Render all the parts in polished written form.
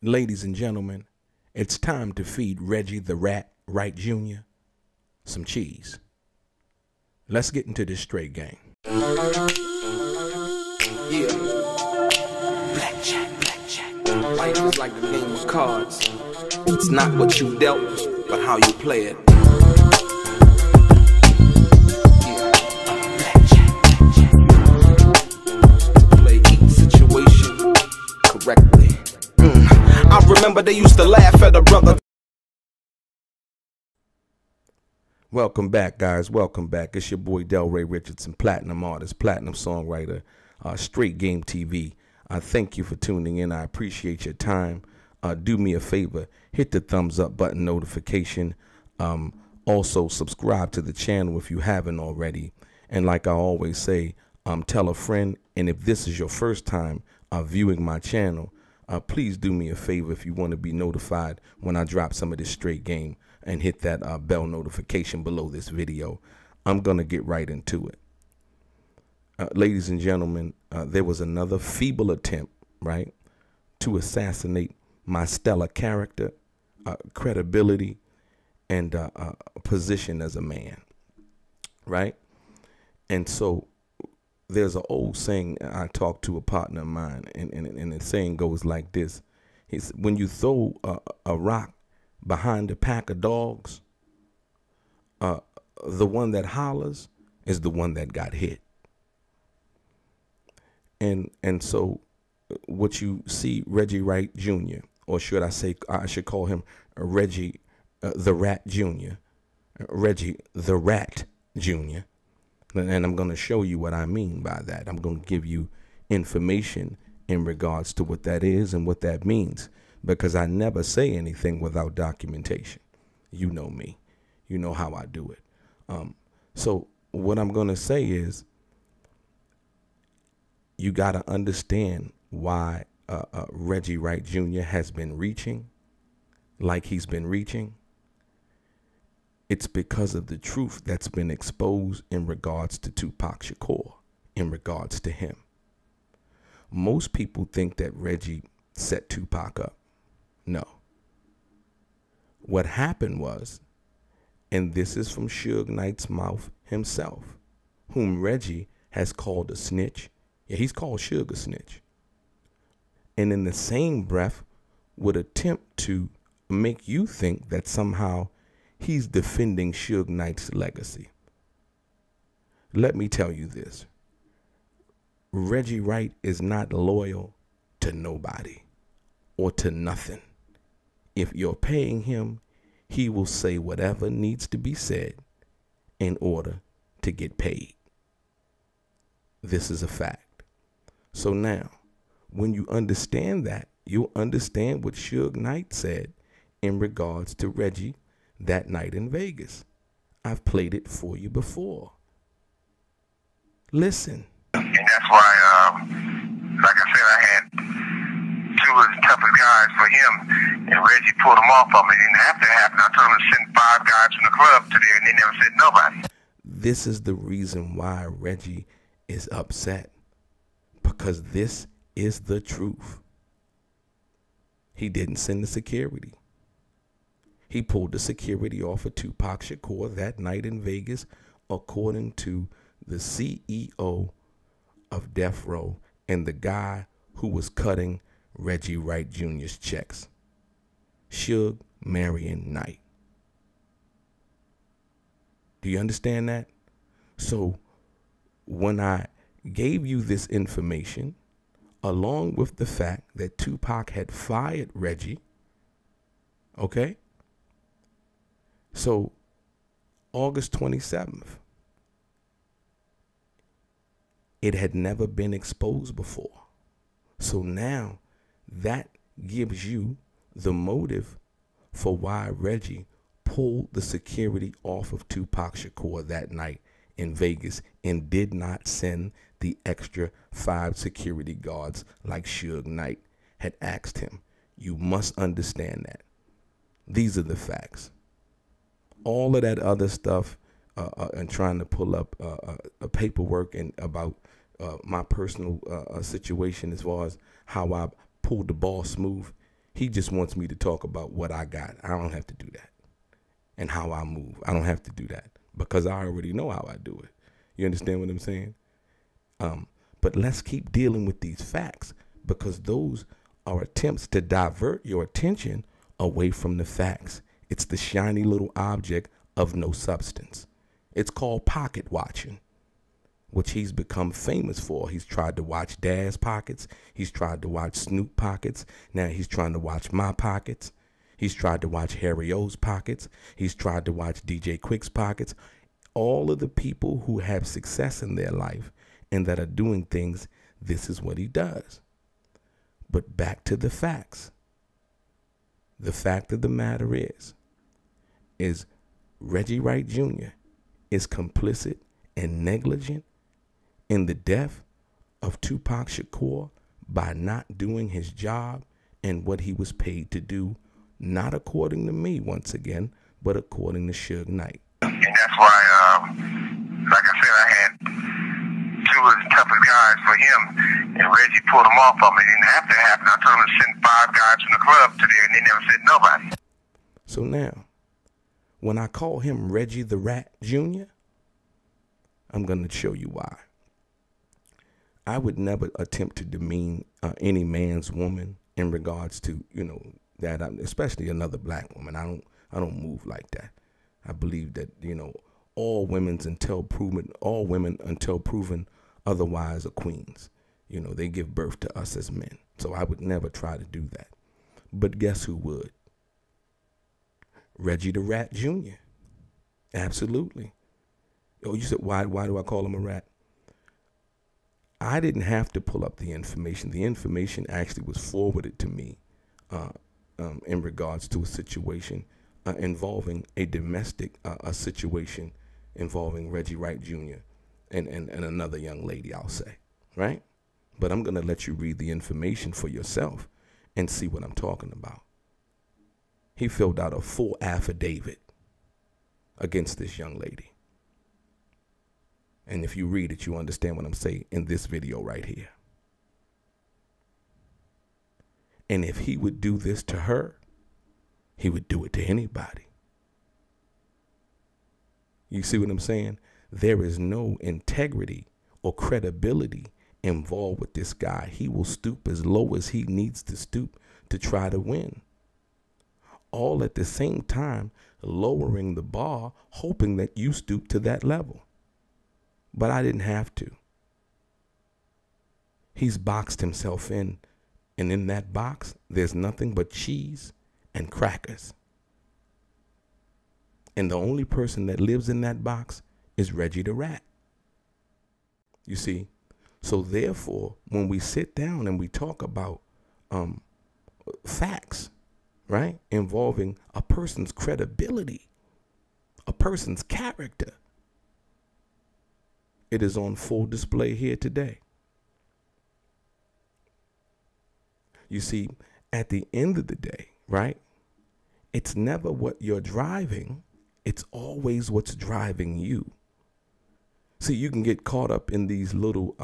Ladies and gentlemen, it's time to feed Reggie the Rat Wright Jr. some cheese. Let's get into this straight game. Yeah. Blackjack. Life is like the game of cards. It's not what you dealt, but how you play it. Yeah. Blackjack. To play each situation correctly. I remember they used to laugh at a brother. Welcome back, guys. Welcome back. It's your boy DELRAY Richardson, platinum artist, platinum songwriter, Straight Game TV. Thank you for tuning in. I appreciate your time. Do me a favor, hit the thumbs up button notification. Also, subscribe to the channel if you haven't already. And like I always say, tell a friend. And if this is your first time viewing my channel, please do me a favor if you want to be notified when I drop some of this straight game, and hit that bell notification below this video. I'm going to get right into it. Ladies and gentlemen, there was another feeble attempt, right, to assassinate my stellar character, credibility, and position as a man, right? And so there's an old saying. I talked to a partner of mine, and the saying goes like this. When you throw a rock behind a pack of dogs, the one that hollers is the one that got hit. And so what you see Reggie Wright Jr., or should I say, I should call him Reggie the Rat Jr., Reggie the Rat Jr., and I'm going to show you what I mean by that. I'm going to give you information in regards to what that is and what that means, because I never say anything without documentation. You know me. You know how I do it. So what I'm going to say is, you got to understand why Reggie Wright Jr. has been reaching like he's been reaching. It's because of the truth that's been exposed in regards to Tupac Shakur, in regards to him. Most people think that Reggie set Tupac up. No. What happened was, and this is from Suge Knight's mouth himself, whom Reggie has called a snitch. Yeah, he's called Suge a snitch. And in the same breath would attempt to make you think that somehow he's defending Suge Knight's legacy. Let me tell you this. Reggie Wright is not loyal to nobody or to nothing. If you're paying him, he will say whatever needs to be said in order to get paid. This is a fact. So now, when you understand that, you'll understand what Suge Knight said in regards to Reggie that night in Vegas. I've played it for you before. Listen. And that's why, like I said, I had two of the toughest guys for him, and Reggie pulled them off of me. It didn't have to happen. I told him to send 5 guys from the club to there, and they never sent nobody. This is the reason why Reggie is upset, because this is the truth. He didn't send the security. He pulled the security off of Tupac Shakur that night in Vegas, according to the CEO of Death Row and the guy who was cutting Reggie Wright Jr.'s checks, Suge Marion Knight. Do you understand that? So when I gave you this information, along with the fact that Tupac had fired Reggie, okay? So August 27th, it had never been exposed before. So now that gives you the motive for why Reggie pulled the security off of Tupac Shakur that night in Vegas and did not send the extra 5 security guards like Suge Knight had asked him. You must understand that. These are the facts. All of that other stuff and trying to pull up a paperwork and about my personal situation as far as how I pulled the ball smooth, He just wants me to talk about what I got. I don't have to do that. And how I move. I don't have to do that because I already know how I do it. You understand what I'm saying? But let's keep dealing with these facts, because those are attempts to divert your attention away from the facts. It's the shiny little object of no substance. It's called pocket watching, which he's become famous for. He's tried to watch Dad's pockets. He's tried to watch Snoop pockets. Now he's trying to watch my pockets. He's tried to watch Harry O's pockets. He's tried to watch DJ Quick's pockets. All of the people who have success in their life and that are doing things, this is what he does. But back to the facts. The fact of the matter is Reggie Wright Jr. is complicit and negligent in the death of Tupac Shakur by not doing his job and what he was paid to do, not according to me, once again, but according to Suge Knight. And that's why, like I said, I had two of the toughest guys for him, and Reggie pulled them off of me. And after it happened, I told him to send 5 guys from the club to there, and they never said nobody. So now, when I call him Reggie the Rat Jr., I'm going to show you why. I would never attempt to demean any man's woman in regards to, that, especially another black woman. I don't move like that. I believe that, all women until proven otherwise are queens. They give birth to us as men. So I would never try to do that. But guess who would? Reggie the Rat Jr. Absolutely. Oh, you said, why do I call him a rat? I didn't have to pull up the information. The information actually was forwarded to me in regards to a situation involving a domestic a situation involving Reggie Wright Jr. and another young lady, I'll say, right? But I'm going to let you read the information for yourself and see what I'm talking about. He filled out a full affidavit against this young lady. And if you read it, you understand what I'm saying in this video right here. And if he would do this to her, he would do it to anybody. You see what I'm saying? There is no integrity or credibility involved with this guy. He will stoop as low as he needs to stoop to try to win. All at the same time, lowering the bar, hoping that you stoop to that level. But I didn't have to. He's boxed himself in, and in that box, there's nothing but cheese and crackers. And the only person that lives in that box is Reggie the Rat. You see? So therefore, when we sit down and we talk about facts, right, involving a person's credibility, a person's character, it is on full display here today. You see, at the end of the day, right, it's never what you're driving. It's always what's driving you. See, you can get caught up in these little,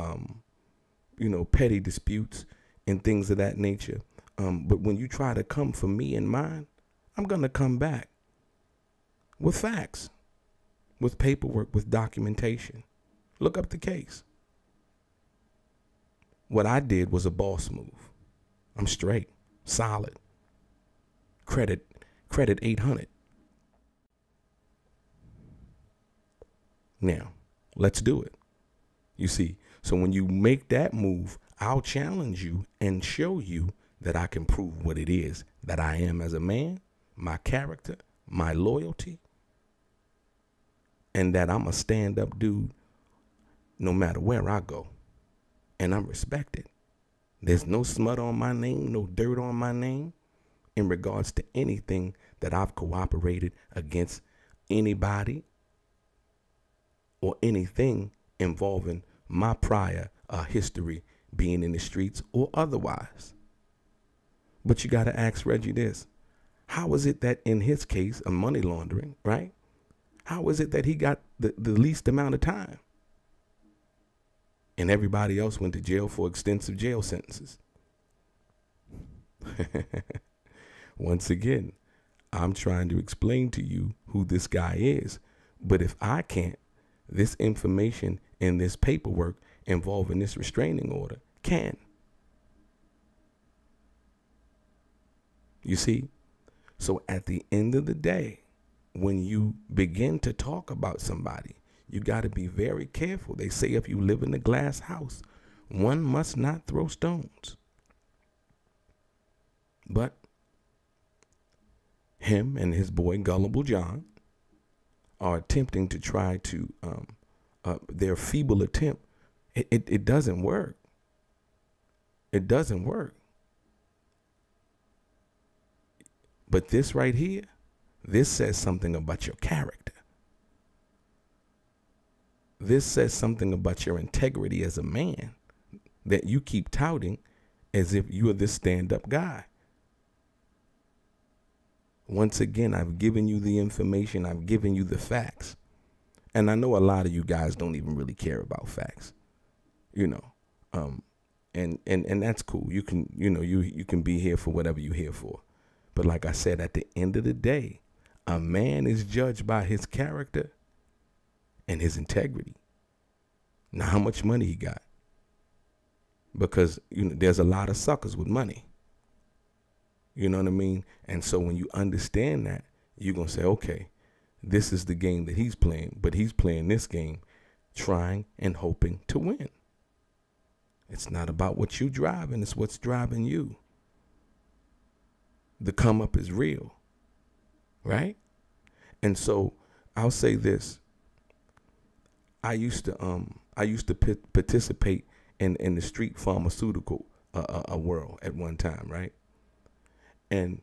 petty disputes and things of that nature. But when you try to come for me and mine, I'm going to come back with facts, with paperwork, with documentation. Look up the case. What I did was a boss move. I'm straight, solid. Credit 800. Now, let's do it. You see, so when you make that move, I'll challenge you and show you that I can prove what it is that I am as a man, my character, my loyalty, and that I'm a stand-up dude no matter where I go. And I'm respected. There's no smut on my name, no dirt on my name in regards to anything that I've cooperated against anybody or anything involving my prior history being in the streets or otherwise. But you got to ask Reggie this. How is it that in his case of money laundering, right? How is it that he got the least amount of time? And everybody else went to jail for extensive jail sentences. Once again, I'm trying to explain to you who this guy is. But if I can't, this information in this paperwork involving this restraining order can. You see? So at the end of the day, when you begin to talk about somebody, you got to be very careful. They say if you live in a glass house, one must not throw stones. But him and his boy Gullible John are attempting to try to, their feeble attempt, it doesn't work. It doesn't work. But this right here, this says something about your character. This says something about your integrity as a man that you keep touting as if you are this stand-up guy. Once again, I've given you the information. I've given you the facts. And I know a lot of you guys don't even really care about facts, you know, and that's cool. You can, you know, you can be here for whatever you're here for. But like I said, at the end of the day, a man is judged by his character and his integrity. Now, how much money he got? Because, you know, there's a lot of suckers with money. You know what I mean? And so when you understand that, you're going to say, okay, this is the game that he's playing, but he's playing this game trying and hoping to win. It's not about what you're driving. It's what's driving you. The come up is real, right? And so I'll say this. I used to participate in the street pharmaceutical world at one time, right? And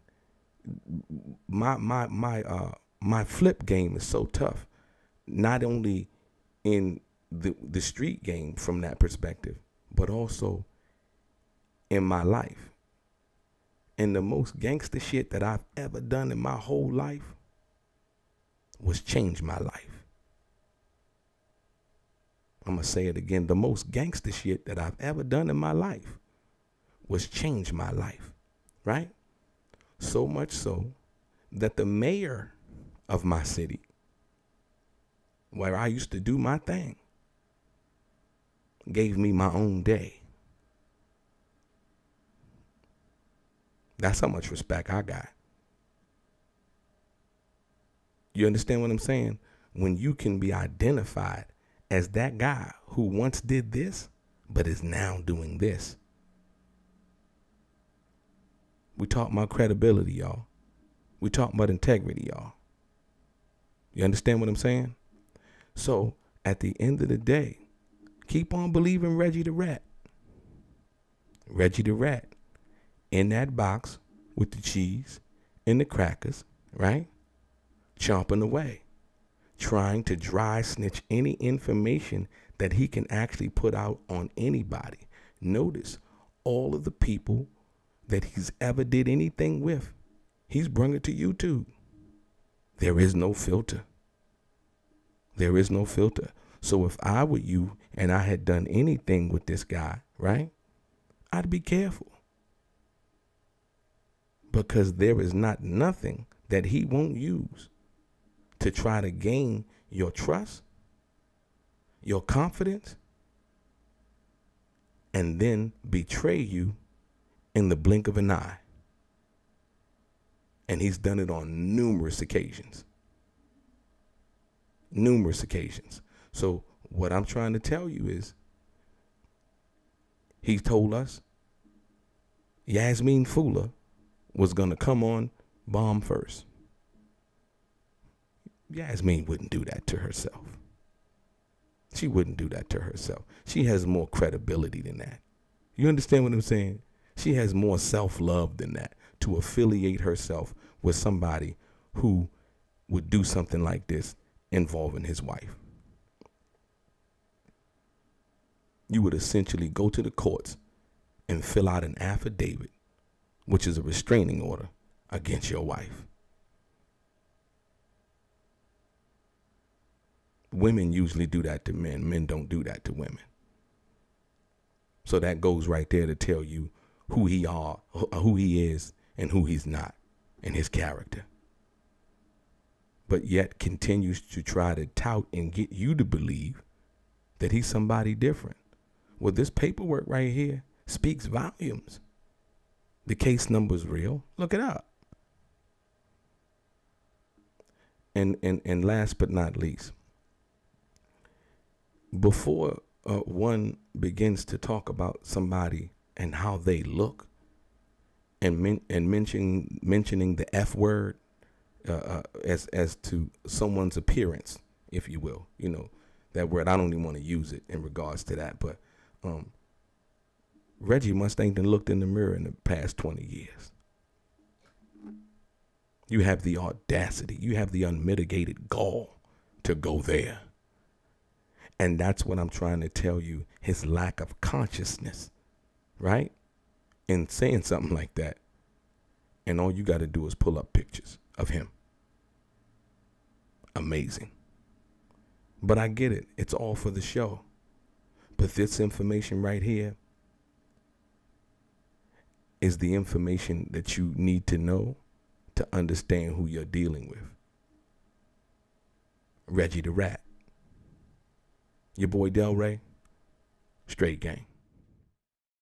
my flip game is so tough, not only in the street game from that perspective, but also in my life. And the most gangster shit that I've ever done in my whole life was change my life. I'm going to say it again. The most gangster shit that I've ever done in my life was change my life, right? So much so that the mayor of my city, where I used to do my thing, gave me my own day. That's how much respect I got. You understand what I'm saying? When you can be identified as that guy who once did this, but is now doing this. We talk about credibility, y'all. We talk about integrity, y'all. You understand what I'm saying? So at the end of the day, keep on believing Reggie the Rat. Reggie the Rat. In that box with the cheese and the crackers, right? Chomping away, trying to dry snitch any information that he can actually put out on anybody. Notice all of the people that he's ever did anything with, he's brought it to YouTube. There is no filter. There is no filter. So if I were you and I had done anything with this guy, right, I'd be careful. Because there is not nothing that he won't use to try to gain your trust, your confidence, and then betray you in the blink of an eye. And he's done it on numerous occasions. Numerous occasions. So what I'm trying to tell you is, he told us Yasmin Fuller was going to come on bomb first. Yasmin wouldn't do that to herself. She wouldn't do that to herself. She has more credibility than that. You understand what I'm saying? She has more self-love than that to affiliate herself with somebody who would do something like this involving his wife. You would essentially go to the courts and fill out an affidavit, which is a restraining order against your wife. Women usually do that to men. Men don't do that to women. So that goes right there to tell you who he is and who he's not. and his character, but yet continues to try to tout and get you to believe that he's somebody different. Well, this paperwork right here speaks volumes. The case number's real. Look it up. And last but not least, before one begins to talk about somebody and how they look, and mentioning the F word as to someone's appearance, if you will, you know, that word, I don't even want to use it in regards to that, but Reggie must ain't looked in the mirror in the past 20 years. You have the audacity, you have the unmitigated gall to go there. And that's what I'm trying to tell you, his lack of consciousness, right? In saying something like that. And all you got to do is pull up pictures of him. Amazing. But I get it. It's all for the show. But this information right here is the information that you need to know to understand who you're dealing with. Reggie the Rat. Your boy DELRAY. Straight gang.